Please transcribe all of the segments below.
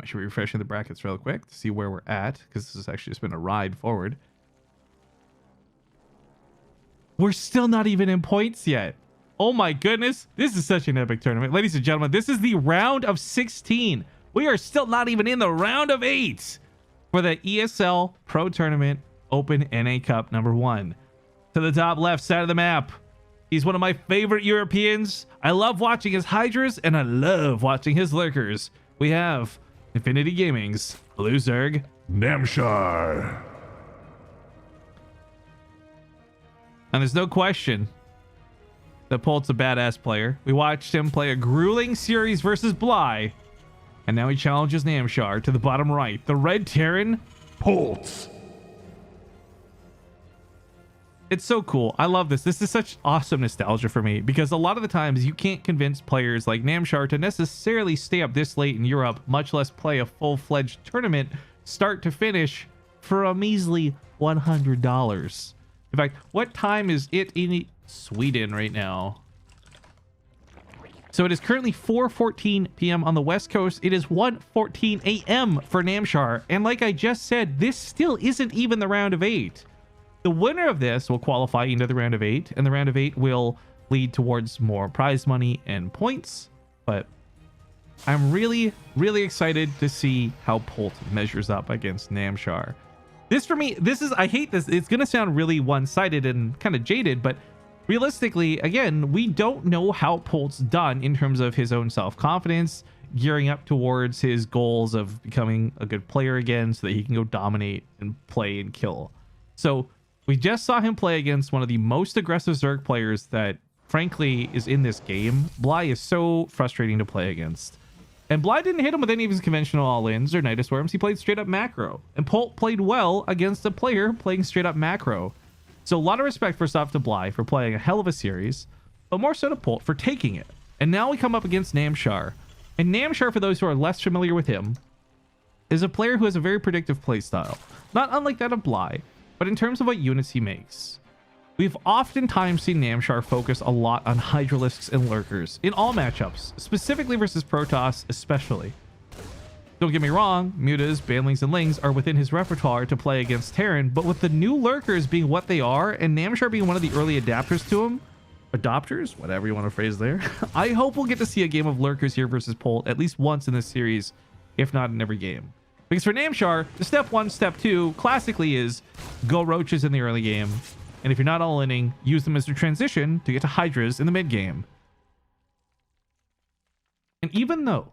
I should be refreshing the brackets real quick to see where we're at, because this has actually just been a ride forward. We're still not even in points yet. Oh my goodness. This is such an epic tournament. Ladies and gentlemen, this is the round of 16. We are still not even in the round of 8 for the ESL Pro Tournament Open NA Cup #1. To the top left side of the map, he's one of my favorite Europeans. I love watching his Hydras, and I love watching his Lurkers. We have Infinity Gaming's Blue Zerg, Namshar. and there's no question that Polt's a badass player. We watched him play a grueling series versus Bly, and now he challenges Namshar. To the bottom right, the Red Terran, Polt. it's so cool. I love this. This is such awesome nostalgia for me, because a lot of the times you can't convince players like Namshar to necessarily stay up this late in Europe, much less play a full-fledged tournament start to finish for a measly $100. In fact, what time is it in Sweden right now? So it is currently 4:14 p.m. on the West Coast. It is 1:14 a.m. for Namshar. And like I just said, this still isn't even the round of 8. The winner of this will qualify into the round of 8, and the round of 8 will lead towards more prize money and points. But I'm really, really excited to see how Polt measures up against Namshar. This for me, this is, I hate this. It's going to sound really one-sided and kind of jaded, but realistically, again, we don't know how Polt's done in terms of his own self-confidence, gearing up towards his goals of becoming a good player again so that he can go dominate and play and kill. So we just saw him play against one of the most aggressive Zerg players that, frankly, is in this game. Bly is so frustrating to play against. And Bly didn't hit him with any of his conventional all-ins or Nidus Worms. He played straight-up macro. And Polt played well against a player playing straight-up macro. So a lot of respect first off to Bly for playing a hell of a series, but more so to Polt for taking it. And now we come up against Namshar. And Namshar, for those who are less familiar with him, is a player who has a very predictive playstyle. Not unlike that of Bly, but in terms of what units he makes. We've oftentimes seen Namshar focus a lot on Hydralisks and Lurkers in all matchups, specifically versus Protoss especially. Don't get me wrong, Mutas, Banlings, and Lings are within his repertoire to play against Terran, but with the new Lurkers being what they are, and Namshar being one of the early adapters to him, adopters, whatever you want to phrase there, I hope we'll get to see a game of Lurkers here versus Polt at least once in this series, if not in every game. Because for Namshar, the step 1, step 2, classically is go Roaches in the early game, and if you're not all-inning, use them as your transition to get to Hydras in the mid-game. And even though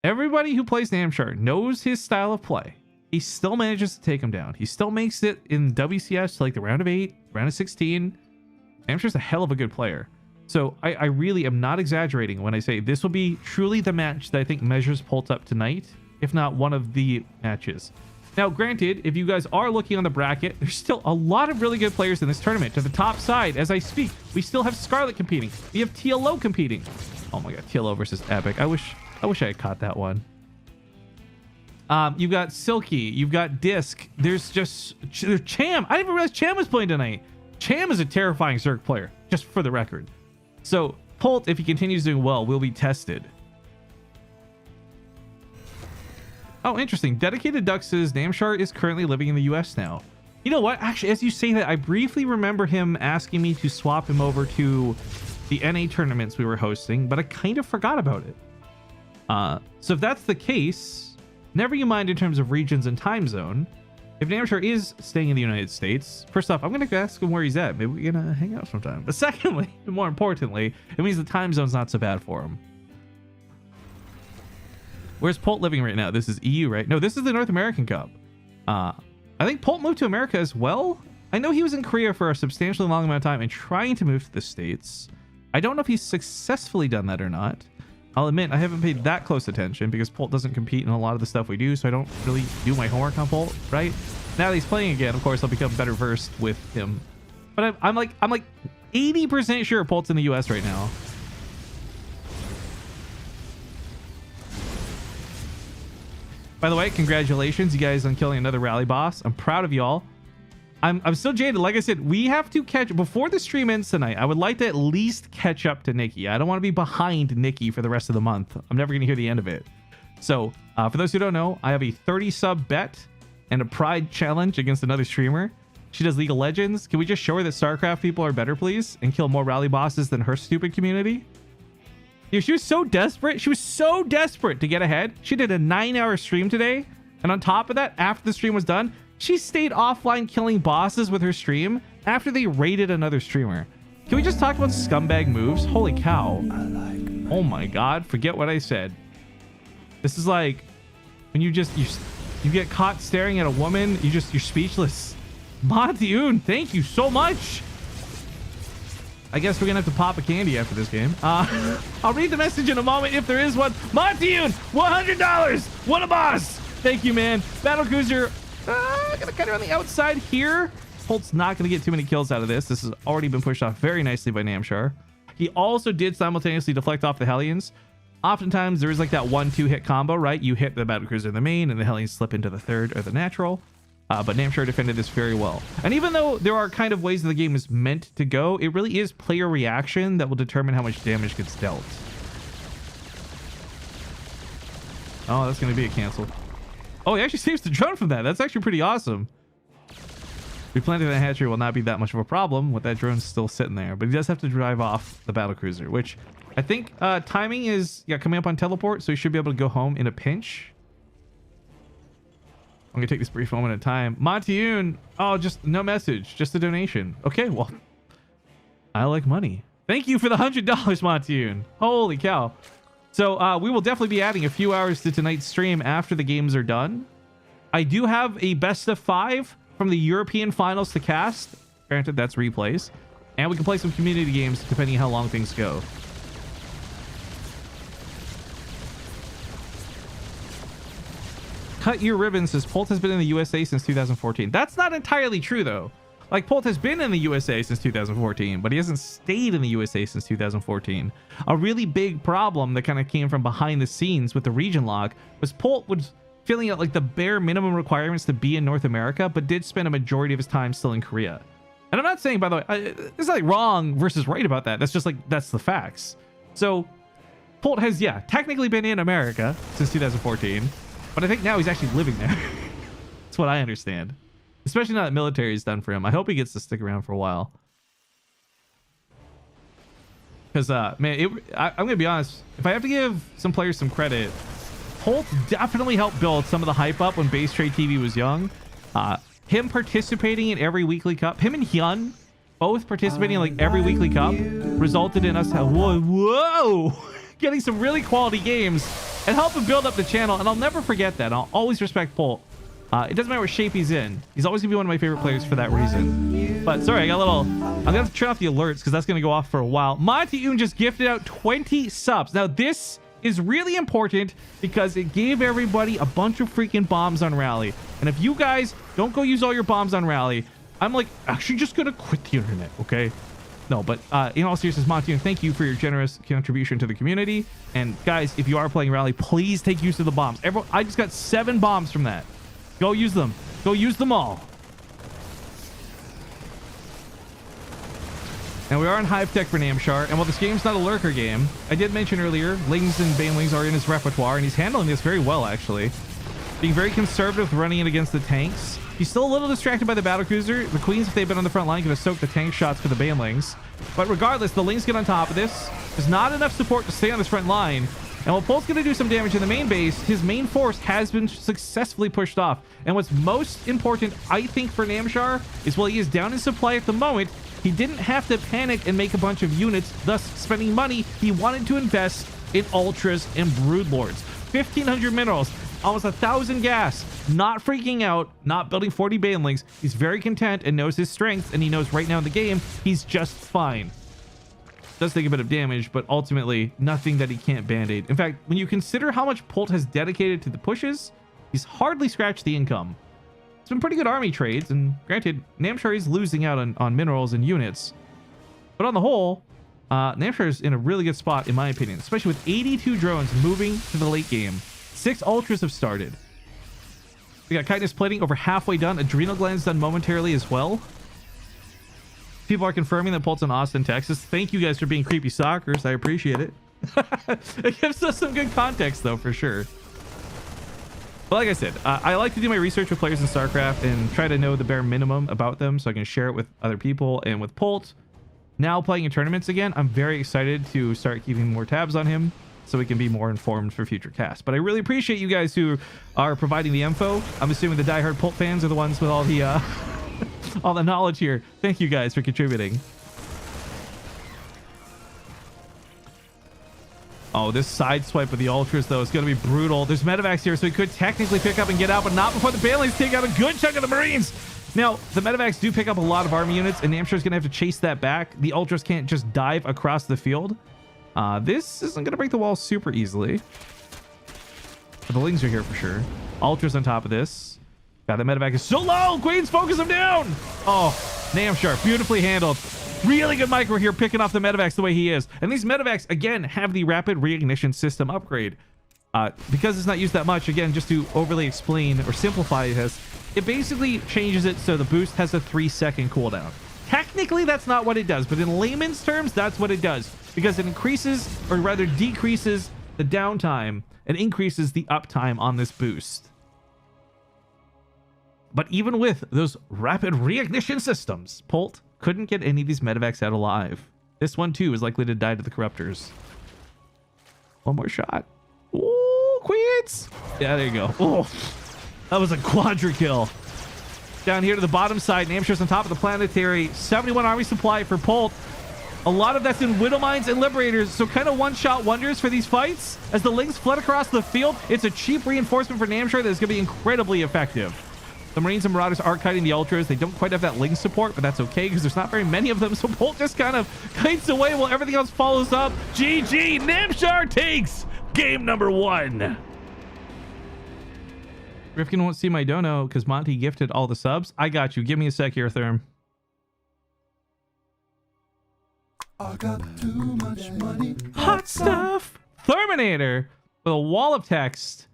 everybody who plays Namshar knows his style of play, he still manages to take him down. He still makes it in WCS to like the round of 8, round of 16. Namshar's a hell of a good player. So I really am not exaggerating when I say this will be truly the match that I think measures Polt up tonight, if not one of the matches. Now, granted, if you guys are looking on the bracket, there's still a lot of really good players in this tournament. To the top side, as I speak, we still have Scarlet competing. We have TLO competing. Oh my god, TLO versus Epic. I wish I had caught that one. You've got Silky. You've got Disc. There's Cham. I didn't even realize Cham was playing tonight. Cham is a terrifying Zerg player, just for the record. So, Polt, if he continues doing well, will be tested. Oh, interesting. Dedicated Duck says Namshar is currently living in the US now. You know what? Actually, as you say that, I briefly remember him asking me to swap him over to the NA tournaments we were hosting, but I kind of forgot about it. So if that's the case, never you mind in terms of regions and time zone. If Namshar is staying in the United States, first off, I'm going to ask him where he's at. Maybe we're going to hang out sometime. But secondly, and more importantly, it means the time zone's not so bad for him. Where's Polt living right now? This is EU, right? No, this is the North American Cup. I think Polt moved to America as well. I know he was in Korea for a substantially long amount of time and trying to move to the States. I don't know if he's successfully done that or not. I'll admit, I haven't paid that close attention because Polt doesn't compete in a lot of the stuff we do, so I don't really do my homework on Polt, right? Now that he's playing again, of course, I'll become better versed with him. But I'm like 80% sure Polt's in the US right now. By the way, congratulations, you guys, on killing another rally boss. I'm proud of y'all. I'm still jaded. Like I said, we have to catch before the stream ends tonight. I would like to at least catch up to Nikki. I don't want to be behind Nikki for the rest of the month. I'm never going to hear the end of it. So for those who don't know, I have a 30 sub bet and a pride challenge against another streamer. She does League of Legends. Can we just show her that Starcraft people are better, please? And kill more rally bosses than her stupid community? Dude, she was so desperate. She was so desperate to get ahead. She did a 9-hour stream today. And on top of that, after the stream was done, she stayed offline killing bosses with her stream after they raided another streamer. Can we just talk about scumbag moves? Holy cow. Oh my god, forget what I said. This is like when you get caught staring at a woman, you're speechless. Montyun, thank you so much. I guess we're gonna have to pop a candy after this game. I'll read the message in a moment if there is one. Montyun, $100. What a boss. Thank you, man. Battlecruiser, gonna cut her on the outside here. Polt's not gonna get too many kills out of this. This has already been pushed off very nicely by Namshar. He also did simultaneously deflect off the Hellions. Oftentimes there is like that 1-2 hit combo, right? You hit the Battlecruiser in the main and the Hellions slip into the third or the natural. But Namshar defended this very well. And even though there are kind of ways that the game is meant to go, it really is player reaction that will determine how much damage gets dealt. Oh, that's going to be a cancel. Oh, he actually saves the drone from that. That's actually pretty awesome. Replanting that hatchery will not be that much of a problem with that drone still sitting there. But he does have to drive off the Battlecruiser, which I think timing is coming up on teleport, so he should be able to go home in a pinch. I'm gonna take this brief moment of time. Montyun, oh, just no message, just a donation. Okay, well, I like money. Thank you for the $100, Montyun. Holy cow. So we will definitely be adding a few hours to tonight's stream after the games are done. I do have a best of 5 from the European finals to cast. Granted, that's replays. And we can play some community games depending on how long things go. Cut your ribbon says Polt has been in the USA since 2014. That's not entirely true, though. Like, Polt has been in the USA since 2014, but he hasn't stayed in the USA since 2014. A really big problem that kind of came from behind the scenes with the region lock was Polt was filling out like the bare minimum requirements to be in North America, but did spend a majority of his time still in Korea. And I'm not saying, by the way, there's nothing wrong versus right about that. That's just like, that's the facts. So Polt has, technically been in America since 2014. But I think now he's actually living there. That's what I understand. Especially now that military is done for him. I hope he gets to stick around for a while. Because, man, I'm going to be honest. If I have to give some players some credit, Polt definitely helped build some of the hype up when Base Trade TV was young. Him participating in every weekly cup, him and Hyun both participating in like every weekly cup, resulted in us whoa, getting some really quality games and helping build up the channel. And I'll never forget that. I'll always respect Polt. It doesn't matter what shape he's in. He's always gonna be one of my favorite players for that reason. But sorry, I got a little, I'm gonna have to turn off the alerts because that's gonna go off for a while. Montyun just gifted out 20 subs. Now this is really important because it gave everybody a bunch of freaking bombs on Rally. And if you guys don't go use all your bombs on Rally, I'm like actually just gonna quit the internet, okay? No, but in all seriousness, Montyun, thank you for your generous contribution to the community. And guys, if you are playing Rally, please take use of the bombs. Everyone, I just got 7 bombs from that. Go use them. Go use them all. And we are in Hive Tech for Namshar. And while this game's not a lurker game, I did mention earlier, Lings and Banelings are in his repertoire, and he's handling this very well, actually. Being very conservative running in against the tanks. He's still a little distracted by the Battlecruiser. The Queens, if they've been on the front line, could have soaked the tank shots for the Banelings. But regardless, the Lings get on top of this. There's not enough support to stay on this front line. And while Polt's going to do some damage in the main base, his main force has been successfully pushed off. And what's most important, I think, for Namshar is while he is down in supply at the moment, he didn't have to panic and make a bunch of units, thus spending money he wanted to invest in Ultras and Broodlords. 1,500 minerals, almost 1,000 gas, not freaking out, not building 40 Banelings. He's very content and knows his strengths, and he knows right now in the game, he's just fine. Does take a bit of damage, but ultimately nothing that he can't band-aid. In fact, when you consider how much Polt has dedicated to the pushes, he's hardly scratched the income. It's been pretty good army trades, and granted, Namshar is losing out on minerals and units. But on the whole, Namshar is in a really good spot, in my opinion, especially with 82 drones moving to the late game. 6 Ultras have started. We got Chitinous Plating over halfway done. Adrenal Glands done momentarily as well. People are confirming that Polt's in Austin, Texas. Thank you guys for being creepy stalkers. I appreciate it. It gives us some good context, though, for sure. But like I said, I like to do my research with players in StarCraft and try to know the bare minimum about them so I can share it with other people. And with Polt, now playing in tournaments again, I'm very excited to start keeping more tabs on him so we can be more informed for future casts. But I really appreciate you guys who are providing the info. I'm assuming the diehard Polt fans are the ones with all the all the knowledge here. Thank you guys for contributing. Oh, this side swipe with the ultras, though, is going to be brutal. There's medevacs here, so he could technically pick up and get out, but not before the banelings take out a good chunk of the Marines. Now, the medevacs do pick up a lot of army units, and Namshar's going to have to chase that back. The ultras can't just dive across the field. This isn't going to break the wall super easily. But the lings are here for sure. Ultras on top of this. God, the medevac is so low. Queens, focus him down. Oh, Namshar, beautifully handled. Really good micro here, picking off the medevacs the way he is. And these medevacs, again, have the rapid reignition system upgrade. Because it's not used that much, again, just to overly explain or simplify this, it basically changes it so the boost has a 3-second cooldown. Technically, that's not what it does, but in layman's terms, that's what it does. Because it increases, or rather decreases, the downtime and increases the uptime on this boost. But even with those rapid reignition systems, Polt couldn't get any of these medevacs out alive. This one, too, is likely to die to the corruptors. One more shot. Ooh, Queens! Yeah, there you go. Oh, that was a quadra kill. Down here to the bottom side, Namshar's on top of the planetary. 71 army supply for Polt. A lot of that's in Widow Mines and Liberators, so kind of one-shot wonders for these fights. As the Lings flood across the field, it's a cheap reinforcement for Namshar that is going to be incredibly effective. The Marines and Marauders are kiting the Ultras. They don't quite have that Ling support, but that's okay because there's not very many of them. So Polt just kind of kites away while everything else follows up. GG! Namshar takes game number 1. Rifkin won't see my dono because Monty gifted all the subs. I got you. Give me a sec here, Therm. I got too much money. Hot stuff! Terminator with a wall of text.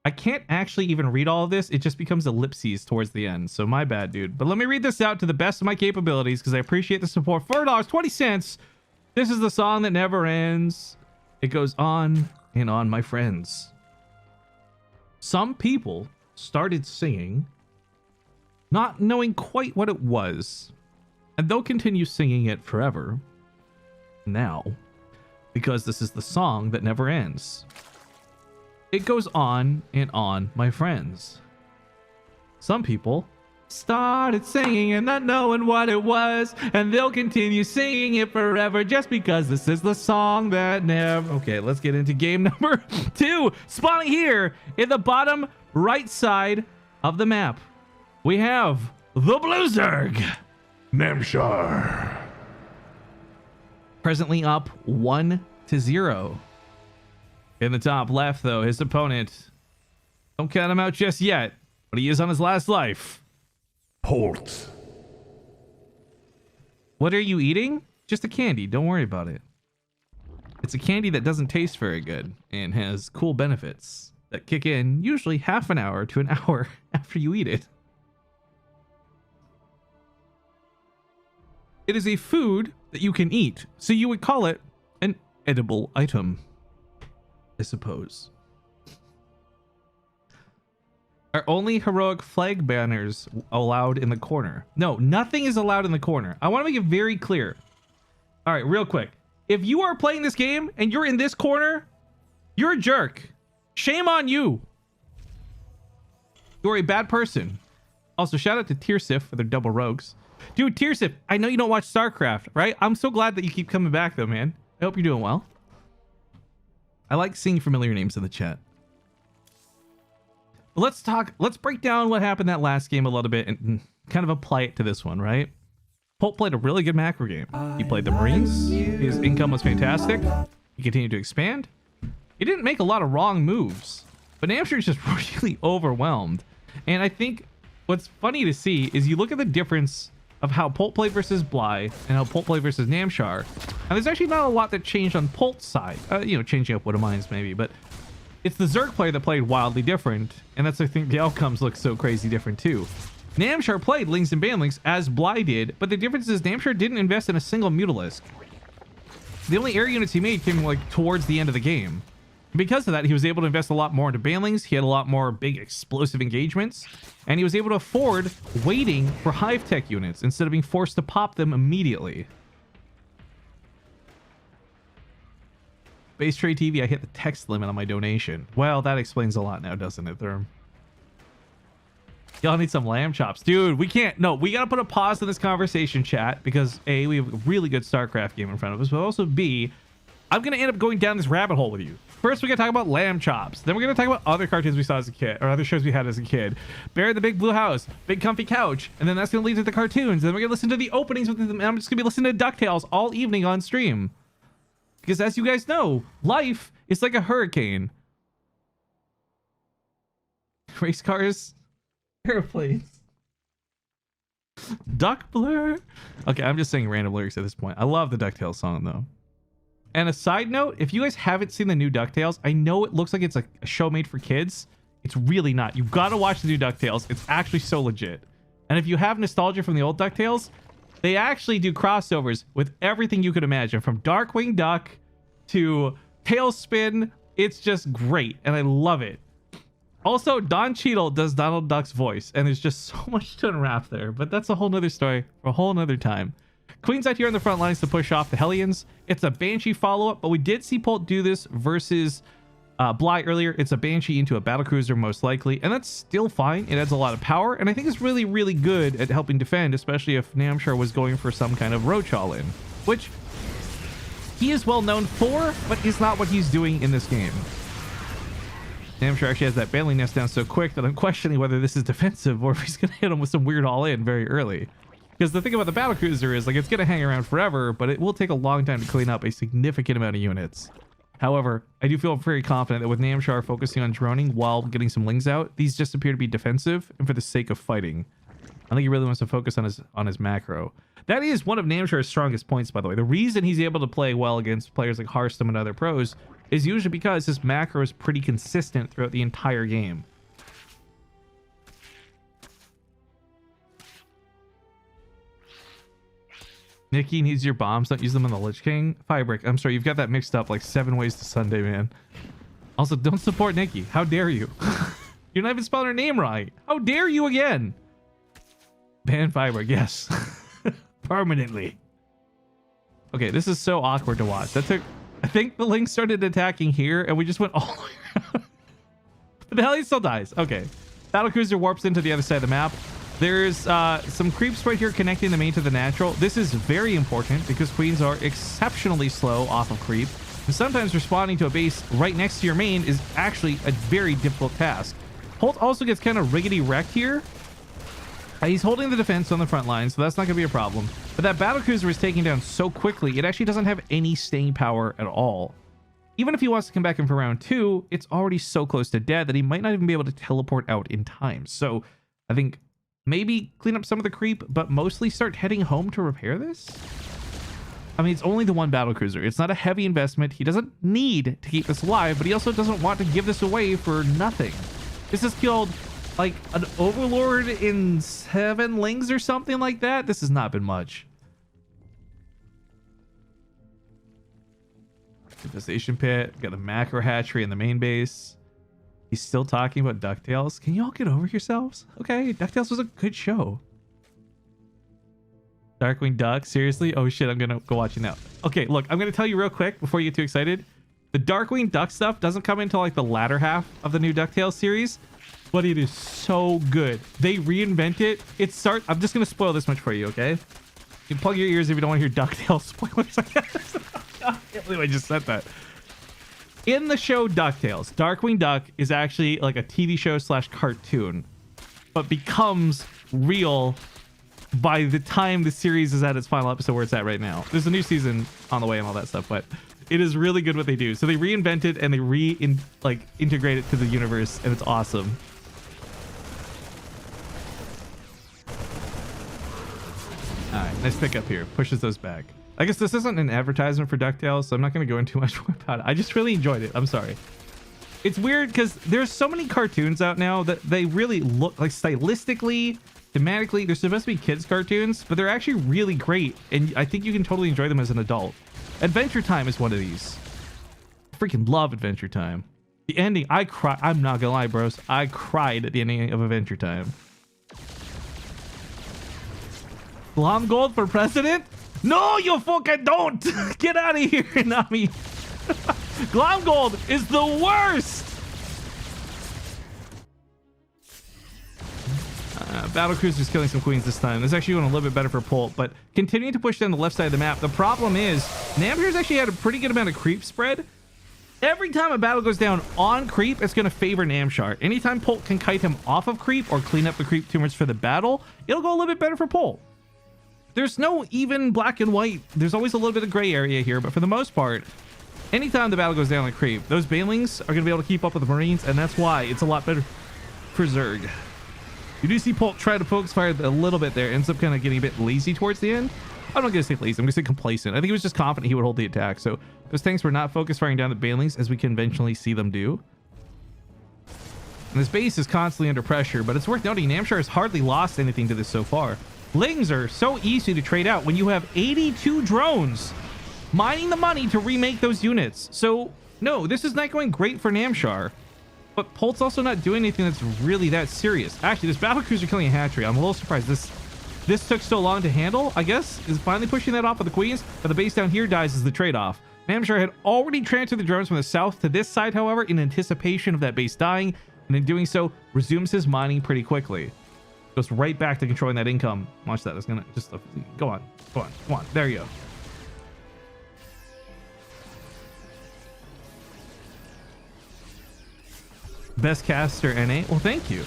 I can't actually even read all of this. It just becomes ellipses towards the end. So my bad, dude. But let me read this out to the best of my capabilities because I appreciate the support. $4.20. This is the song that never ends. It goes on and on, my friends. Some people started singing, not knowing quite what it was. And they'll continue singing it forever. Now, because this is the song that never ends. It goes on and on, my friends. Some people started singing and not knowing what it was, and they'll continue singing it forever just because this is the song that never... Okay, let's get into game number 2. Spawning here in the bottom right side of the map, we have the Blue Zerg. Namshar. Presently up 1-0. In the top left, though, his opponent, don't count him out just yet, but he is on his last life. Polt. What are you eating? Just a candy. Don't worry about it. It's a candy that doesn't taste very good and has cool benefits that kick in usually half an hour to an hour after you eat it. It is a food that you can eat, so you would call it an edible item, I suppose. Are only heroic flag banners allowed in the corner? No, nothing is allowed in the corner. I want to make it very clear. All right, real quick. If you are playing this game and you're in this corner, you're a jerk. Shame on you. You're a bad person. Also, shout out to Tearsif for their double rogues. Dude, Tearsif, I know you don't watch Starcraft, right? I'm so glad that you keep coming back, though, man. I hope you're doing well. I like seeing familiar names in the chat. But let's break down what happened that last game a little bit and kind of apply it to this one, right? Polt played a really good macro game. He played the Marines. His income was fantastic. He continued to expand. He didn't make a lot of wrong moves, but Namshar is just really overwhelmed. And I think what's funny to see is you look at the difference of how Polt played versus Bly and how Polt played versus Namshar. And there's actually not a lot that changed on Polt's side. You know, changing up Widow Mines maybe, but it's the Zerg player that played wildly different. And that's, I think, the outcomes look so crazy different too. Namshar played Lings and Banlings as Bly did, but the difference is Namshar didn't invest in a single Mutalisk. The only air units he made came like towards the end of the game. Because of that, he was able to invest a lot more into banelings. He had a lot more big explosive engagements, and he was able to afford waiting for hive tech units instead of being forced to pop them immediately. Base Trade TV, I hit the text limit on my donation. Well, that explains a lot now, doesn't it, Therm? Y'all need some lamb chops. Dude, we can't. No, we got to put a pause in this conversation, chat, because A, we have a really good StarCraft game in front of us, but also B, I'm going to end up going down this rabbit hole with you. First, we're going to talk about lamb chops. Then we're going to talk about other cartoons we saw as a kid, or other shows we had as a kid. Bear in the Big Blue House, Big Comfy Couch, and then that's going to lead to the cartoons. Then we're going to listen to the openings with them, and I'm just going to be listening to DuckTales all evening on stream. Because as you guys know, life is like a hurricane. Race cars, airplanes, duck blur. Okay, I'm just saying random lyrics at this point. I love the DuckTales song though. And a side note, if you guys haven't seen the new DuckTales, I know it looks like it's a show made for kids. It's really not. You've got to watch the new DuckTales. It's actually so legit. And if you have nostalgia from the old DuckTales, they actually do crossovers with everything you could imagine, from Darkwing Duck to Tailspin. It's just great, and I love it. Also, Don Cheadle does Donald Duck's voice, and there's just so much to unwrap there, but that's a whole nother story for a whole nother time. Queen's out here on the front lines to push off the Hellions. It's a Banshee follow-up, but we did see Polt do this versus Bly earlier. It's a Banshee into a battlecruiser most likely, and that's still fine. It adds a lot of power, and I think it's really, really good at helping defend, especially if Namshar was going for some kind of roach all-in, which he is well known for, but is not what he's doing in this game. Namshar actually has that baneling nest down so quick that I'm questioning whether this is defensive or if he's going to hit him with some weird all-in very early. Because the thing about the battlecruiser is, like, it's going to hang around forever, but it will take a long time to clean up a significant amount of units. However, I do feel very confident that with Namshar focusing on droning while getting some lings out, these just appear to be defensive and for the sake of fighting. I think he really wants to focus on his macro. That is one of Namshar's strongest points, by the way. The reason he's able to play well against players like Hearthstone and other pros is usually because his macro is pretty consistent throughout the entire game. Nikki needs your bombs. Don't use them on the Lich King. Firebrick, I'm sorry, you've got that mixed up like 7 ways to Sunday, man. Also, don't support Nikki. How dare you? You're not even spelling her name right. How dare you again? Ban Firebrick, yes. Permanently. Okay, this is so awkward to watch. That took... I think the Link started attacking here, and we just went all the way around. But the Hellion still dies. Okay. Battlecruiser warps into the other side of the map. There's some creeps right here connecting the main to the natural. This is very important because queens are exceptionally slow off of creep. And sometimes responding to a base right next to your main is actually a very difficult task. Polt also gets kind of riggedy wrecked here. He's holding the defense on the front line, so that's not going to be a problem. But that battlecruiser is taking down so quickly, it actually doesn't have any staying power at all. Even if he wants to come back in for round 2, it's already so close to dead that he might not even be able to teleport out in time. So I think maybe clean up some of the creep, but mostly start heading home to repair this. I mean, it's only the one battlecruiser. It's not a heavy investment. He doesn't need to keep this alive, but he also doesn't want to give this away for nothing. This is killed like an overlord in 7 lings or something like that. This has not been much. Devastation pit. Got the macro hatchery in the main base. He's still talking about DuckTales. Can you all get over yourselves? Okay, DuckTales was a good show. Darkwing Duck, seriously? Oh shit, I'm gonna go watch it now. Okay, look, I'm gonna tell you real quick before you get too excited. The Darkwing Duck stuff doesn't come until like the latter half of the new DuckTales series, but it is so good. They reinvent it. I'm just gonna spoil this much for you, okay? You can plug your ears if you don't want to hear DuckTales spoilers. I can't believe I just said that. In the show DuckTales, Darkwing Duck is actually like a TV show / cartoon, but becomes real by the time the series is at its final episode where it's at right now. There's a new season on the way and all that stuff, but it is really good what they do. So they reinvent it and they integrate it to the universe, and it's awesome. All right, nice pickup here. Pushes those back. I guess this isn't an advertisement for DuckTales, so I'm not going to go into too much more about it. I just really enjoyed it. I'm sorry. It's weird because there's so many cartoons out now that they really look like stylistically, thematically, they're supposed to be kids cartoons, but they're actually really great. And I think you can totally enjoy them as an adult. Adventure Time is one of these. freaking love Adventure Time. The ending, I cry. I'm not gonna lie, bros. I cried at the ending of Adventure Time. Blonde gold for president? No, you fucking don't! Get out of here, Nami. Glom Gold is the worst! Battle Cruiser's killing some queens this time. This is actually going a little bit better for Polt, but continuing to push down the left side of the map. The problem is, Namshar's actually had a pretty good amount of creep spread. Every time a battle goes down on creep, it's going to favor Namshar. Anytime Polt can kite him off of creep or clean up the creep tumors for the battle, it'll go a little bit better for Polt. There's no even black and white. There's always a little bit of gray area here, but for the most part, anytime the battle goes down on creep, those Banelings are going to be able to keep up with the Marines, and that's why it's a lot better for Zerg. You do see Polt try to focus fire a little bit there, ends up kind of getting a bit lazy towards the end. I'm not going to say lazy, I'm going to say complacent. I think he was just confident he would hold the attack, so those tanks were not focus firing down the Banelings as we conventionally see them do. And this base is constantly under pressure, but it's worth noting Namshar has hardly lost anything to this so far. Lings are so easy to trade out when you have 82 drones mining the money to remake those units. So no, this is not going great for Namshar, but Polt's also not doing anything that's really that serious. Actually, this battle cruiser killing a hatchery, I'm a little surprised this took so long to handle. I guess is finally pushing that off of the queens, but the base down here dies as the trade-off. Namshar had already transferred the drones from the south to this side, however, in anticipation of that base dying, and in doing so resumes his mining pretty quickly. Goes right back to controlling that income. Watch that. It's gonna just go on. There you go. Best caster NA. Well, thank you.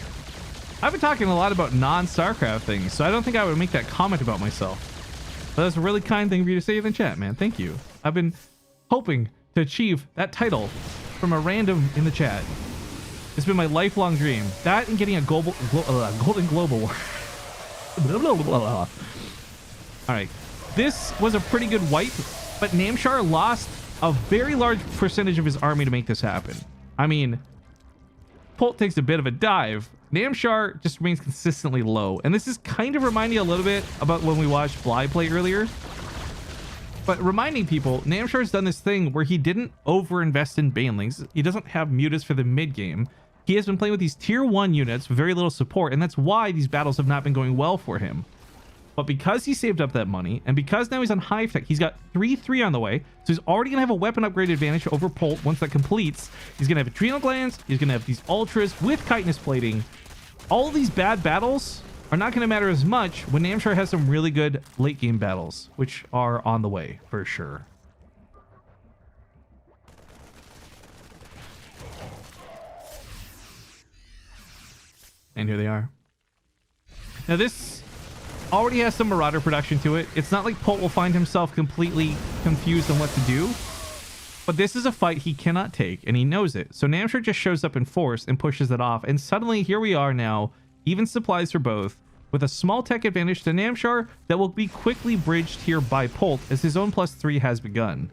I've been talking a lot about non-Starcraft things, so I don't think I would make that comment about myself. But that's a really kind thing for you to say in the chat, man. Thank you. I've been hoping to achieve that title from a random in the chat. It's been my lifelong dream. That and getting a Golden Globe Award. All right. This was a pretty good wipe, but Namshar lost a very large percentage of his army to make this happen. I mean, Polt takes a bit of a dive. Namshar just remains consistently low. And this is kind of reminding a little bit about when we watched Bly play earlier. But reminding people, Namshar's done this thing where he didn't overinvest in Banelings. He doesn't have mutas for the mid game. He has been playing with these tier 1 units with very little support, and that's why these battles have not been going well for him. But because he saved up that money, and because now he's on high tech, he's got 3-3 on the way, so he's already going to have a weapon upgrade advantage over Polt once that completes. He's going to have adrenal glands, he's going to have these ultras with chitinous plating. All these bad battles are not going to matter as much when Namshar has some really good late game battles, which are on the way for sure. And here they are. Now this already has some Marauder production to it. It's not like Polt will find himself completely confused on what to do, but this is a fight he cannot take, and he knows it. So Namshar just shows up in force and pushes it off, and suddenly here we are now, even supplies for both, with a small tech advantage to Namshar that will be quickly bridged here by Polt as his own +3 has begun.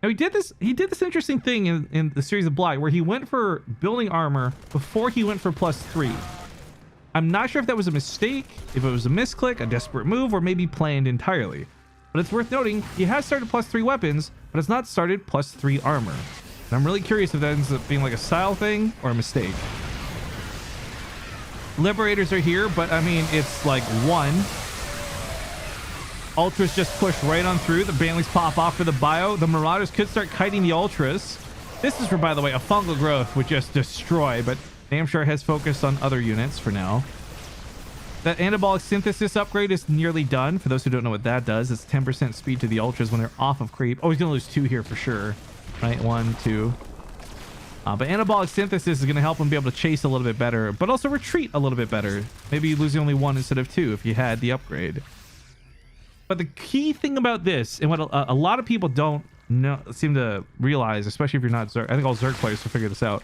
Now he did this interesting thing in the series of Bly where he went for building armor before he went for +3. I'm not sure if that was a mistake, if it was a misclick, a desperate move, or maybe planned entirely. But it's worth noting, he has started +3 weapons, but it's not started +3 armor. And I'm really curious if that ends up being like a style thing or a mistake. Liberators are here, but I mean, it's like 1. Ultras just push right on through. The Banelings pop off for the bio. The Marauders could start kiting the Ultras. This is for, by the way, a fungal growth would just destroy, but Namshar has focused on other units for now. That anabolic synthesis upgrade is nearly done. For those who don't know what that does, it's 10% speed to the Ultras when they're off of creep. Oh, he's going to lose 2 here for sure. Right? 1, 2. But anabolic synthesis is going to help him be able to chase a little bit better, but also retreat a little bit better. Maybe losing only 1 instead of 2 if you had the upgrade. But the key thing about this, and what a lot of people don't seem to realize, especially if you're not Zerg, I think all Zerg players will figure this out.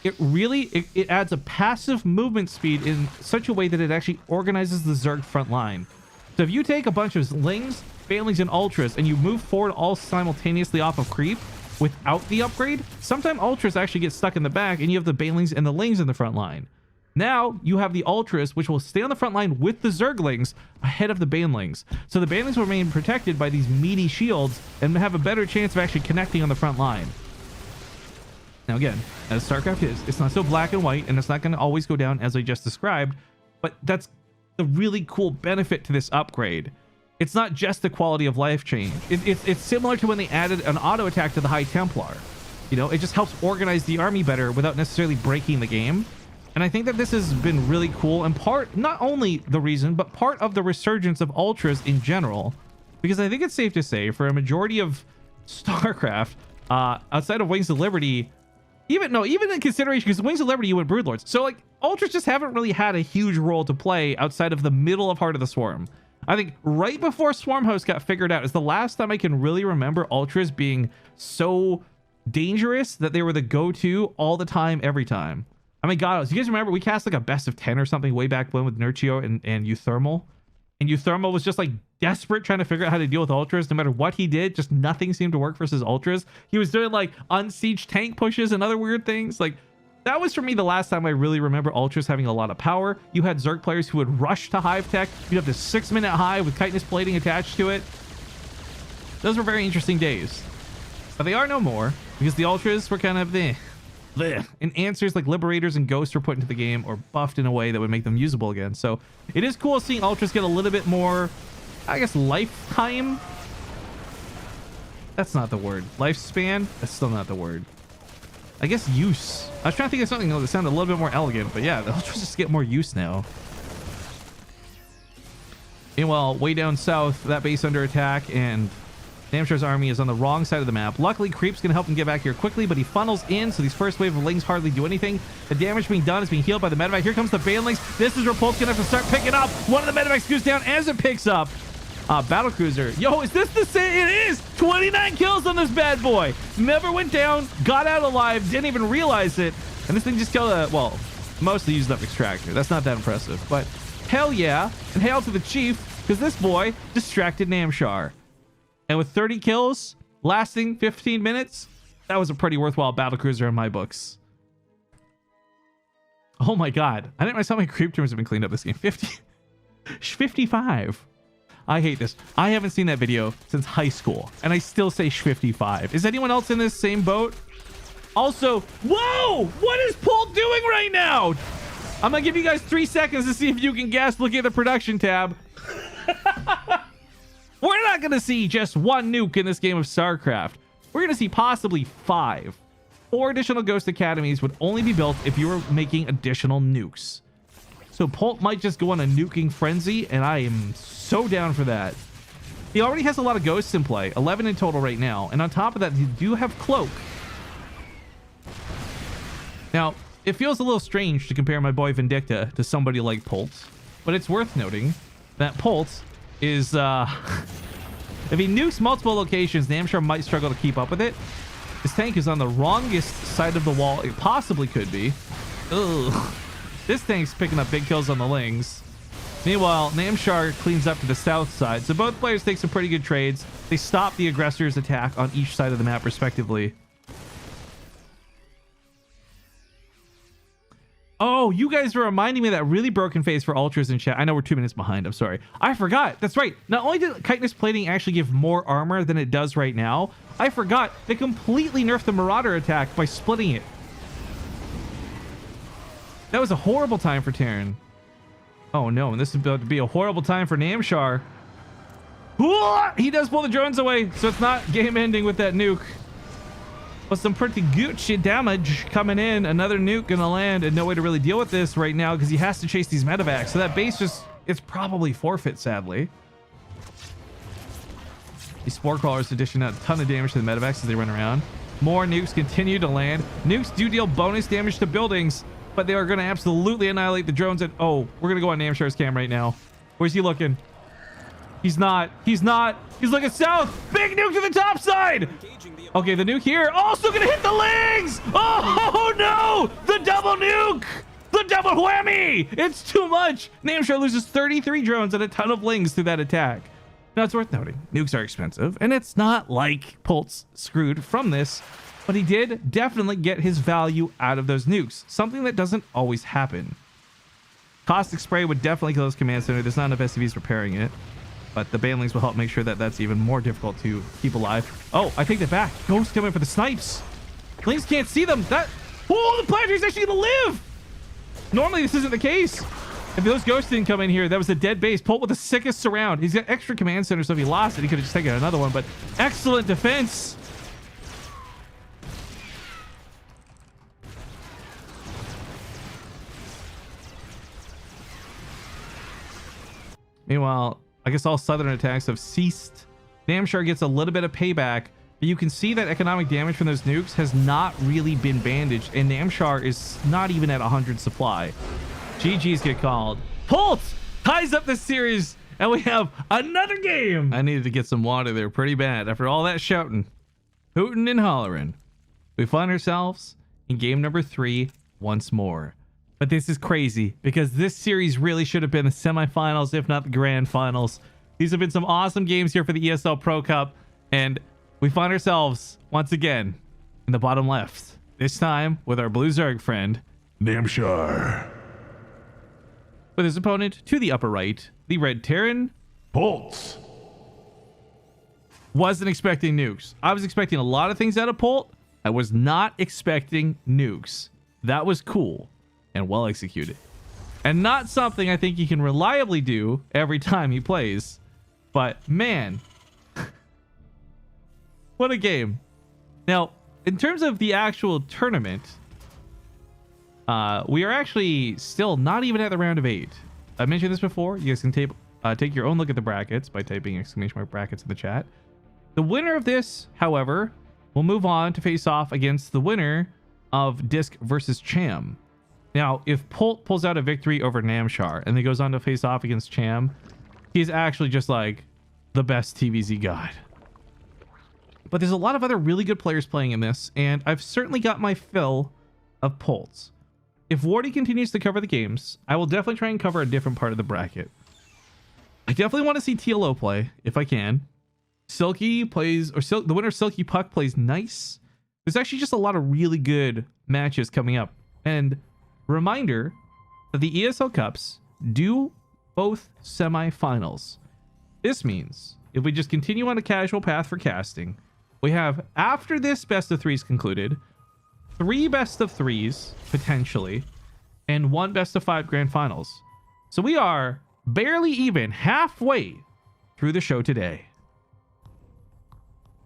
It adds a passive movement speed in such a way that it actually organizes the Zerg front line. So if you take a bunch of Lings, Banelings, and Ultras and you move forward all simultaneously off of creep without the upgrade, sometimes Ultras actually get stuck in the back and you have the Banelings and the Lings in the front line. Now you have the Ultras, which will stay on the front line with the Zerglings ahead of the Banelings. So the Banelings will remain protected by these meaty shields and have a better chance of actually connecting on the front line. Now again, as StarCraft is, it's not so black and white, and it's not going to always go down as I just described, but that's the really cool benefit to this upgrade. It's not just the quality of life change. It's similar to when they added an auto attack to the High Templar. You know, it just helps organize the army better without necessarily breaking the game. And I think that this has been really cool, and part, not only the reason, but part of the resurgence of Ultras in general. Because I think it's safe to say, for a majority of StarCraft, outside of Wings of Liberty, even in consideration, because Wings of Liberty, you went Broodlords. So, like, Ultras just haven't really had a huge role to play outside of the middle of Heart of the Swarm. I think right before Swarmhost got figured out is the last time I can really remember Ultras being so dangerous that they were the go-to all the time, every time. I mean, God, do you guys remember we cast like a best of 10 or something way back when with Nurchio and Euthermal? And Euthermal was just like desperate trying to figure out how to deal with Ultras. No matter what he did, just nothing seemed to work versus Ultras. He was doing like unsieged tank pushes and other weird things. Like, that was for me the last time I really remember Ultras having a lot of power. You had Zerg players who would rush to Hive Tech. You'd have the 6-minute hive with chitinous plating attached to it. Those were very interesting days. But they are no more, because the Ultras were kind of bleh. And answers like Liberators and Ghosts were put into the game or buffed in a way that would make them usable again. So it is cool seeing Ultras get a little bit more, I guess, lifetime. That's not the word. Lifespan? That's still not the word. I guess use. I was trying to think of something that sounded a little bit more elegant, but yeah, the Ultras just get more use now. Meanwhile, way down south, that base under attack, and Namshar's army is on the wrong side of the map. Luckily, Creep's going to help him get back here quickly, but he funnels in, so these first wave of Lings hardly do anything. The damage being done is being healed by the medevac. Here comes the Banelings. This is where Polt's going to have to start picking up. One of the medevacs goes down as it picks up. Battlecruiser. Yo, is this the same? It is! 29 kills on this bad boy. Never went down, got out alive, didn't even realize it. And this thing just killed a, well, mostly used up Extractor. That's not that impressive, but hell yeah. And hail to the Chief, because this boy distracted Namshar. And with 30 kills lasting 15 minutes, that was a pretty worthwhile battlecruiser in my books. Oh my god. I didn't realize how many creep terms have been cleaned up this game. 55. I hate this. I haven't seen that video since high school, and I still say 55. Is anyone else in this same boat? Also, whoa! What is Polt doing right now? I'm gonna give you guys 3 seconds to see if you can guess. Looking at the production tab. We're not going to see just one nuke in this game of StarCraft. We're going to see possibly 5. 4 additional Ghost Academies would only be built if you were making additional nukes. So Polt might just go on a nuking frenzy, and I am so down for that. He already has a lot of Ghosts in play, 11 in total right now. And on top of that, you do have Cloak. Now, it feels a little strange to compare my boy Vindicta to somebody like Polt, but it's worth noting that Polt is if he nukes multiple locations, Namshar might struggle to keep up with it. This tank is on the wrongest side of the wall it possibly could be. Ugh. This tank's picking up big kills on the Lings. Meanwhile, Namshar cleans up to the south side, so both players take some pretty good trades. They stop the aggressor's attack on each side of the map respectively. Oh, you guys were reminding me of that really broken phase for Ultras in chat. I know we're 2 minutes behind. I'm sorry. I forgot. That's right. Not only did chitinous plating actually give more armor than it does right now, I forgot they completely nerfed the Marauder attack by splitting it. That was a horrible time for Terran. Oh no, and this is about to be a horrible time for Namshar. He does pull the drones away, so it's not game ending with that nuke. But some pretty Gucci damage coming in. Another nuke gonna land, and no way to really deal with this right now because he has to chase these medevacs. So that base just, it's probably forfeit, sadly. These Spore Crawlers are dishing out a ton of damage to the medevacs as they run around. More nukes continue to land. Nukes do deal bonus damage to buildings, but they are going to absolutely annihilate the drones. And oh, we're going to go on Namshar's cam right now. Where's he looking? He's not. He's looking south. Big nuke to the top side. Okay, the nuke here also going to hit the Lings. Oh no, the double nuke. The double whammy. It's too much. Namshar loses 33 drones and a ton of Lings through that attack. Now, it's worth noting, nukes are expensive, and it's not like Polt's screwed from this, but he did definitely get his value out of those nukes, something that doesn't always happen. Caustic Spray would definitely kill his command center. There's not enough SCVs repairing it, but the Banelings will help make sure that that's even more difficult to keep alive. Oh, I take that back. Ghost coming for the snipes. Lynx can't see them. Oh, the Planetry's actually gonna live. Normally this isn't the case. If those ghosts didn't come in here, that was a dead base. Polt with the sickest surround. He's got extra command center, so if he lost it, he could have just taken another one, but excellent defense. Meanwhile, I guess all southern attacks have ceased. Namshar gets a little bit of payback, but you can see that economic damage from those nukes has not really been bandaged, and Namshar is not even at 100 supply. GG's get called. Polt ties up the series, and we have another game. I needed to get some water there pretty bad after all that shouting, hooting, and hollering. We find ourselves in game number 3 once more. But this is crazy because this series really should have been the semifinals, if not the grand finals. These have been some awesome games here for the ESL Pro Cup, and we find ourselves once again in the bottom left. This time with our blue Zerg friend, Namshar. with his opponent to the upper right, the red Terran. Polt. Wasn't expecting nukes. I was expecting a lot of things out of Polt. I was not expecting nukes. That was cool and well executed, and not something I think he can reliably do every time he plays. But man, what a game. Now, in terms of the actual tournament, we are actually still not even at the round of 8. I mentioned this before. You guys can take your own look at the brackets by typing exclamation mark brackets in the chat. The winner of this, however, will move on to face off against the winner of Disc versus Cham. Now, if Polt pulls out a victory over Namshar and then goes on to face off against Cham, he's actually just like the best TvZ god. But there's a lot of other really good players playing in this, and I've certainly got my fill of Polts. If Wardy continues to cover the games, I will definitely try and cover a different part of the bracket. I definitely want to see TLO play, if I can. Silky plays, or the winner of Silky Puck plays nice. There's actually just a lot of really good matches coming up. And reminder that the ESL Cups do both semifinals. This means if we just continue on a casual path for casting, we have, after this best of 3 is concluded, 3 best of 3s potentially, and 1 best of 5 grand finals. So we are barely even halfway through the show today.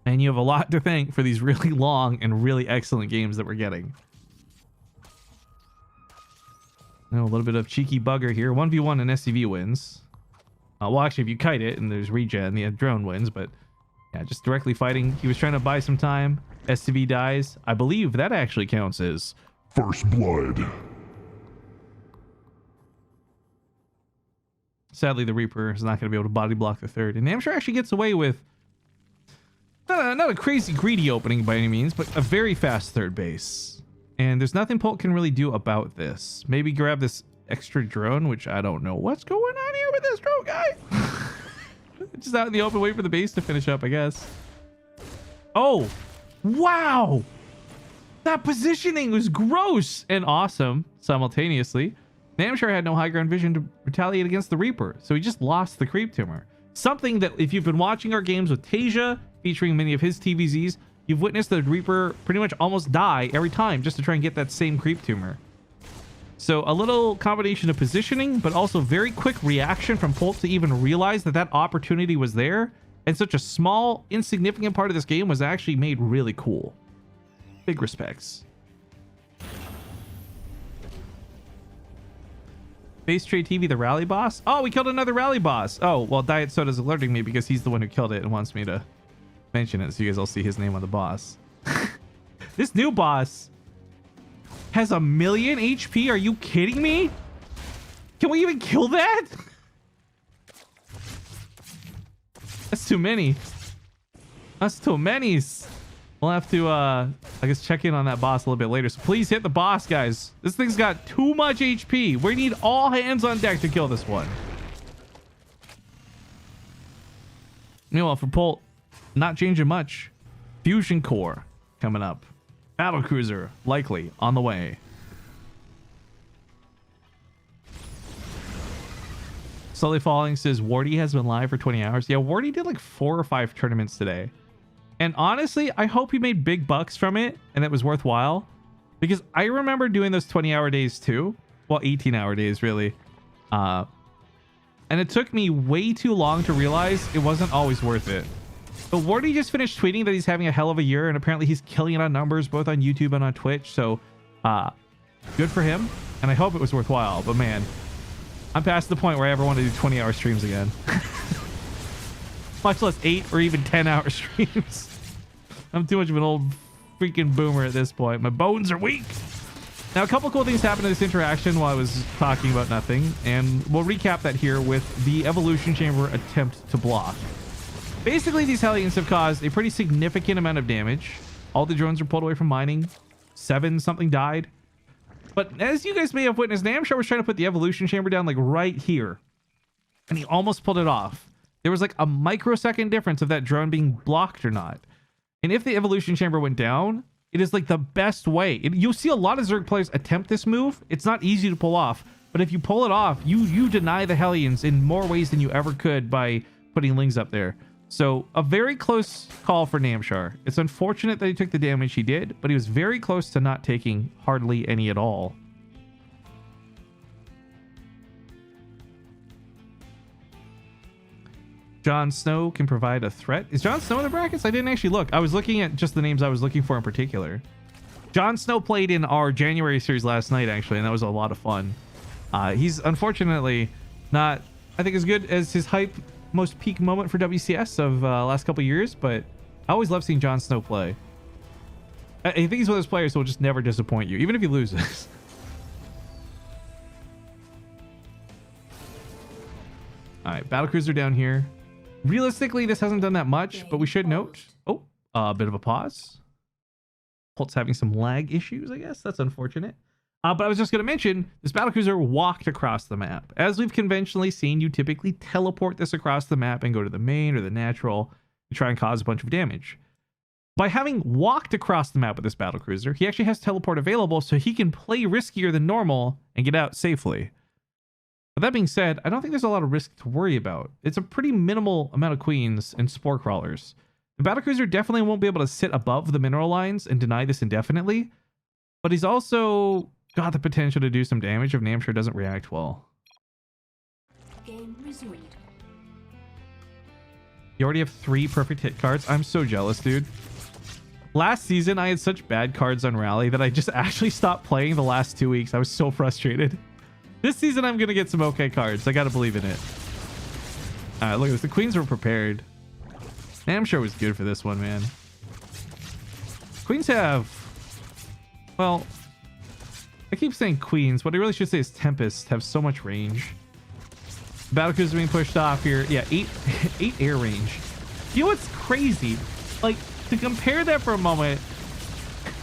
And you have a lot to thank for these really long and really excellent games that we're getting. Now, a little bit of cheeky bugger here. 1v1 and SCV wins. Well, actually, if you kite it and there's regen, the drone wins. But yeah, just directly fighting. He was trying to buy some time. SCV dies. I believe that actually counts as First blood. Sadly, the Reaper is not going to be able to body block the third. And Namshar actually gets away with not a crazy greedy opening by any means, but a very fast third base. And there's nothing Polt can really do about this. Maybe grab this extra drone, which I don't know what's going on here with this drone guy. Just out in the open, wait for the base to finish up, I guess. Oh, wow. That positioning was gross and awesome simultaneously. Namshar had no high ground vision to retaliate against the Reaper, so he just lost the creep tumor. Something that, if you've been watching our games with Tasia, featuring many of his TvZs, you've witnessed the Reaper pretty much almost die every time just to try and get that same creep tumor. So a little combination of positioning, but also very quick reaction from Polt to even realize that that opportunity was there, and such a small, insignificant part of this game was actually made really cool. Big respects. Base Trade TV, the rally boss? Oh, we killed another rally boss. Oh, well, Diet Soda's alerting me because he's the one who killed it and wants me to mention it, so you guys all see his name on the boss. This new boss has 1,000,000 HP. Are you kidding me? Can we even kill that? That's too many. That's too many. We'll have to, I guess, check in on that boss a little bit later. So please hit the boss, guys. This thing's got too much HP. We need all hands on deck to kill this one. Meanwhile, for Polt, not changing much. Fusion Core coming up. Battle Cruiser likely on the way. Slowly Falling says Wardy has been live for 20 hours. Yeah, Wardy did like 4 or 5 tournaments today. And honestly, I hope he made big bucks from it and it was worthwhile, because I remember doing those 20-hour days too. Well, 18-hour days really. And it took me way too long to realize it wasn't always worth it. But Wardy just finished tweeting that he's having a hell of a year, and apparently he's killing it on numbers both on YouTube and on Twitch. So good for him, and I hope it was worthwhile. But man, I'm past the point where I ever want to do 20-hour streams again. Much less 8 or even 10-hour streams. I'm too much of an old freaking boomer at this point. My bones are weak. Now, a couple cool things happened in this interaction while I was talking about nothing, and we'll recap that here with the Evolution Chamber attempt to block. Basically, these Hellions have caused a pretty significant amount of damage. All the drones are pulled away from mining. 7 something died. But as you guys may have witnessed, Namshar was trying to put the Evolution Chamber down like right here, and he almost pulled it off. There was like a microsecond difference of that drone being blocked or not. And if the Evolution Chamber went down, it is like the best way. You'll see a lot of Zerg players attempt this move. It's not easy to pull off, but if you pull it off, you deny the Hellions in more ways than you ever could by putting Lings up there. So a very close call for Namshar. It's unfortunate that he took the damage he did, but he was very close to not taking hardly any at all. Jon Snow can provide a threat. Is Jon Snow in the brackets? I didn't actually look. I was looking at just the names I was looking for in particular. Jon Snow played in our January series last night, actually, and that was a lot of fun. He's unfortunately not, I think, as good as his hype most peak moment for WCS of last couple years, but I always love seeing Jon Snow play. I think he's one of those players who will just never disappoint you, even if he loses. All right, battlecruiser down here. Realistically, this hasn't done that much, but we should note, a bit of a pause. Polt's having some lag issues, I guess. That's unfortunate. But I was just going to mention, this battlecruiser walked across the map. As we've conventionally seen, you typically teleport this across the map and go to the main or the natural to try and cause a bunch of damage. By having walked across the map with this battlecruiser, he actually has teleport available, so he can play riskier than normal and get out safely. But that being said, I don't think there's a lot of risk to worry about. It's a pretty minimal amount of queens and spore crawlers. The battlecruiser definitely won't be able to sit above the mineral lines and deny this indefinitely, but he's also got the potential to do some damage if Namshar doesn't react well. Game resumed. You already have 3 perfect hit cards. I'm so jealous, dude. Last season, I had such bad cards on Rally that I just actually stopped playing the last 2 weeks. I was so frustrated. This season, I'm going to get some okay cards. I got to believe in it. All right, look at this. The queens were prepared. Namshar was good for this one, man. Queens have... Well, I keep saying queens. What I really should say is Tempest have so much range. Battlecruiser being pushed off here. Yeah, 8 air range. You know what's crazy? Like, to compare that for a moment,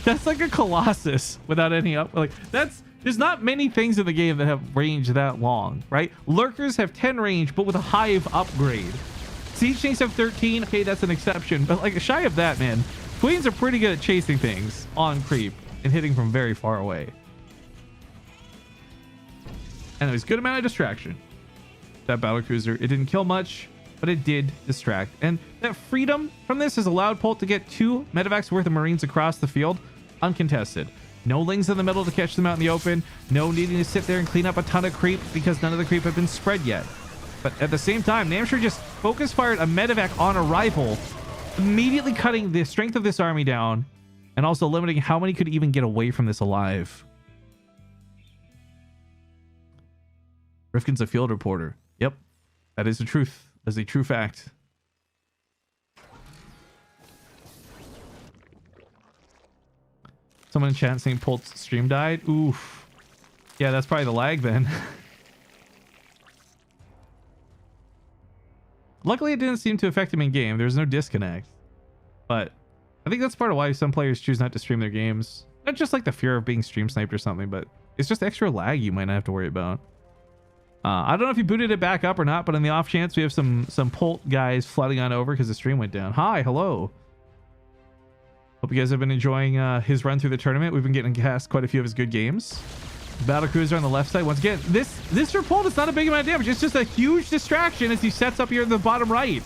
that's like a Colossus without any up. Like, there's not many things in the game that have range that long, right? Lurkers have 10 range, but with a Hive upgrade. Siege Tanks have 13. Okay, that's an exception, but like shy of that, man. Queens are pretty good at chasing things on creep and hitting from very far away. And there's a good amount of distraction. That battlecruiser, it didn't kill much, but it did distract. And that freedom from this has allowed Polt to get 2 medevacs worth of Marines across the field, uncontested. No Lings in the middle to catch them out in the open. No needing to sit there and clean up a ton of creep because none of the creep have been spread yet. But at the same time, Namshar just focus fired a medevac on arrival, immediately cutting the strength of this army down and also limiting how many could even get away from this alive. Rifkin's a field reporter. Yep, that is the truth. That's a true fact. Someone in chat saying Polt's stream died. Oof. Yeah, that's probably the lag then. Luckily, it didn't seem to affect him in game. There's no disconnect. But I think that's part of why some players choose not to stream their games. Not just like the fear of being stream sniped or something, but it's just extra lag you might not have to worry about. I don't know if you booted it back up or not, but on the off chance, we have some Polt guys flooding on over because the stream went down. Hi, hello. Hope you guys have been enjoying his run through the tournament. We've been getting cast quite a few of his good games. Battlecruiser on the left side. Once again, this for Polt is not a big amount of damage. It's just a huge distraction as he sets up here in the bottom right.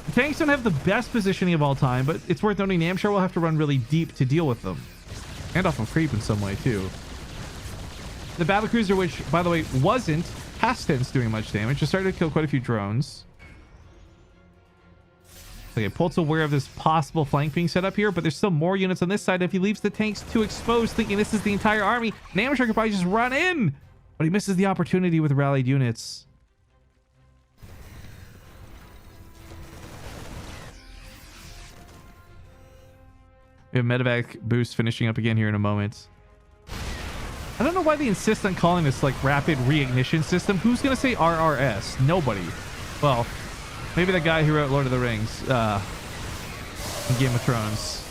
The tanks don't have the best positioning of all time, but it's worth noting Namshar will have to run really deep to deal with them. And off of creep in some way, too. The battlecruiser, which, by the way, wasn't past tense doing much damage, just started to kill quite a few drones. Okay, Polt's aware of this possible flank being set up here, but there's still more units on this side. If he leaves the tanks too exposed, thinking this is the entire army, Namshar could probably just run in, but he misses the opportunity with rallied units. We have medevac boost finishing up again here in a moment. I don't know why they insist on calling this like rapid reignition system. Who's gonna say RRS? Nobody. Well, maybe the guy who wrote Lord of the Rings in Game of Thrones.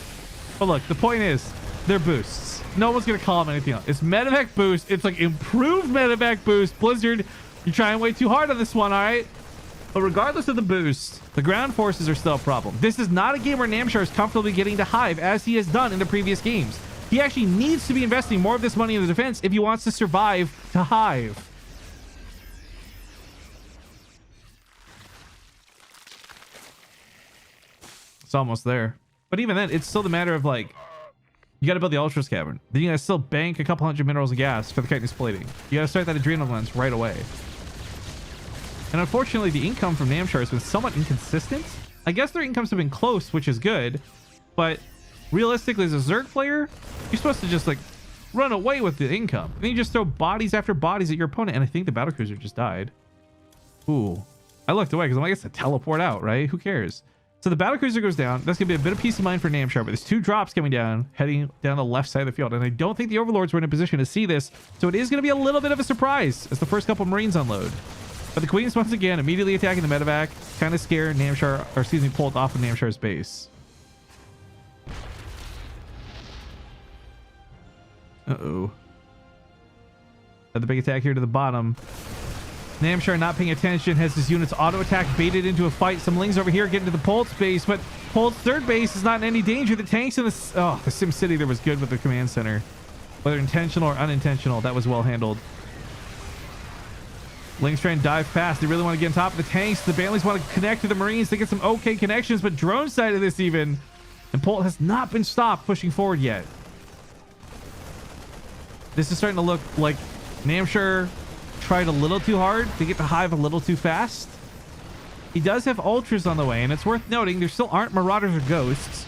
But look, the point is, they're boosts. No one's gonna call them anything else. It's medevac boost. It's like improved medevac boost. Blizzard, you're trying way too hard on this one, all right? But regardless of the boost, the ground forces are still a problem. This is not a game where Namshar is comfortably getting to Hive as he has done in the previous games. He actually needs to be investing more of this money in the defense if he wants to survive to Hive. It's almost there. But even then, it's still the matter of like, you got to build the Ultras Cavern. Then you got to still bank a couple hundred minerals of gas for the chitinous plating. You got to start that adrenal glands right away. And unfortunately, the income from Namshar has been somewhat inconsistent. I guess their incomes have been close, which is good. But realistically, as a Zerg player, you're supposed to just like run away with the income. And then you just throw bodies after bodies at your opponent. And I think the battlecruiser just died. Ooh. I looked away because I'm like, it's a teleport out, right? Who cares? So the battlecruiser goes down. That's going to be a bit of peace of mind for Namshar. But there's two drops coming down, heading down the left side of the field. And I don't think the Overlords were in a position to see this. So it is going to be a little bit of a surprise as the first couple Marines unload. But the Queens, once again, immediately attacking the medevac. Kind of scare Namshar, or excuse me, Polt off of Namshar's base. Uh-oh. Another big attack here to the bottom. Namshar not paying attention, has his units auto-attack baited into a fight. Some Lings over here getting to the Polt's base, but Polt's third base is not in any danger. The tanks in the Sim City there was good with the command center. Whether intentional or unintentional, that was well handled. Lings trying to dive past. They really want to get on top of the tanks. The Bailey's want to connect to the Marines to get some okay connections, but drone side of this even. And Polt has not been stopped pushing forward yet. This is starting to look like Namshar tried a little too hard to get to Hive a little too fast. He does have Ultras on the way, and it's worth noting there still aren't Marauders or Ghosts.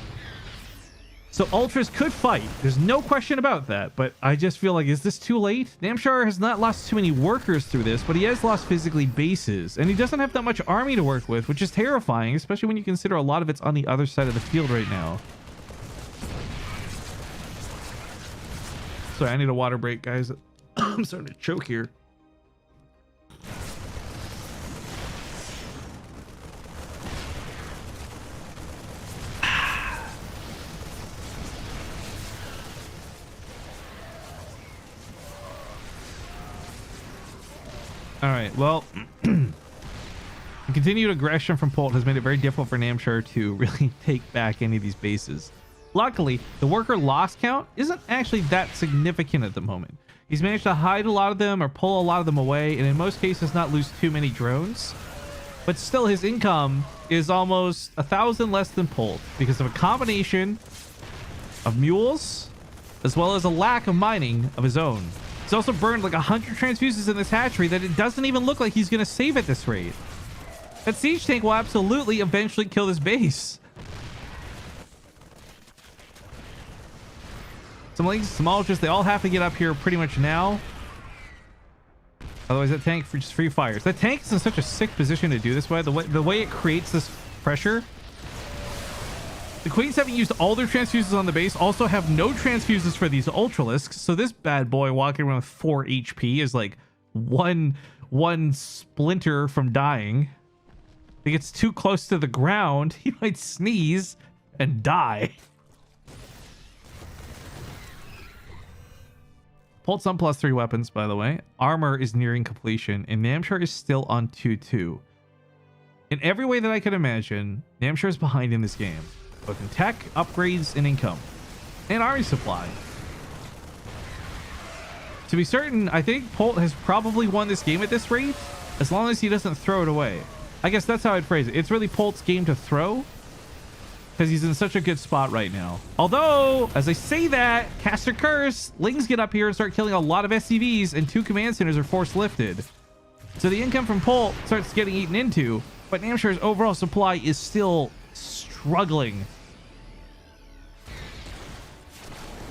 So Ultras could fight. There's no question about that, but I just feel like, is this too late? Namshar has not lost too many workers through this, but he has lost physically bases, and he doesn't have that much army to work with, which is terrifying, especially when you consider a lot of it's on the other side of the field right now. Sorry, I need a water break, guys. I'm starting to choke here. All right, well, the continued aggression from Polt has made it very difficult for Namshar to really take back any of these bases. Luckily, the worker loss count isn't actually that significant at the moment. He's managed to hide a lot of them or pull a lot of them away, and in most cases not lose too many drones. But still, his income is almost 1,000 less than Polt because of a combination of mules as well as a lack of mining of his own. He's also burned like 100 transfuses in this hatchery that it doesn't even look like he's going to save at this rate. That siege tank will absolutely eventually kill this base. Some Lings, some Ultras, they all have to get up here pretty much now. Otherwise, that tank just free fires. That tank is in such a sick position to do this by the way it creates this pressure. The Queens haven't used all their transfuses on the base, also have no transfuses for these Ultralisks. So this bad boy walking around with 4 HP is like one splinter from dying. If he gets too close to the ground, he might sneeze and die. Polt's on +3 weapons, by the way. Armor is nearing completion, and Namshar is still on 2-2. In every way that I can imagine, Namshar is behind in this game, both in tech, upgrades, and income, and army supply. To be certain, I think Polt has probably won this game at this rate, as long as he doesn't throw it away. I guess that's how I'd phrase it. It's really Polt's game to throw because he's in such a good spot right now. Although, as I say that, Caster Curse, Lings get up here and start killing a lot of SCVs, and 2 command centers are force lifted. So the income from Polt starts getting eaten into, but Namshar's overall supply is still struggling.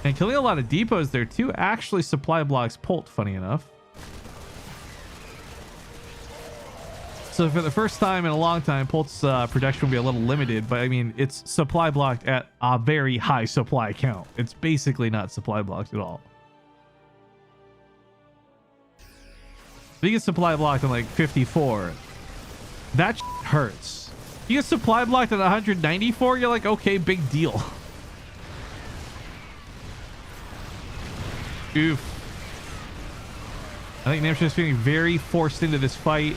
And killing a lot of depots there too actually supply blocks Polt, funny enough. So for the first time in a long time, Polt's production will be a little limited, but I mean, it's supply blocked at a very high supply count. It's basically not supply blocked at all. If you get supply blocked on like 54, that hurts. You get supply blocked at 194, you're like, okay, big deal. Oof. I think Namshar's feeling very forced into this fight,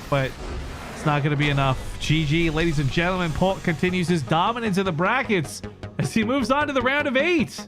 but it's not going to be enough. GG, ladies and gentlemen. Polt continues his dominance in the brackets as he moves on to the round of 8.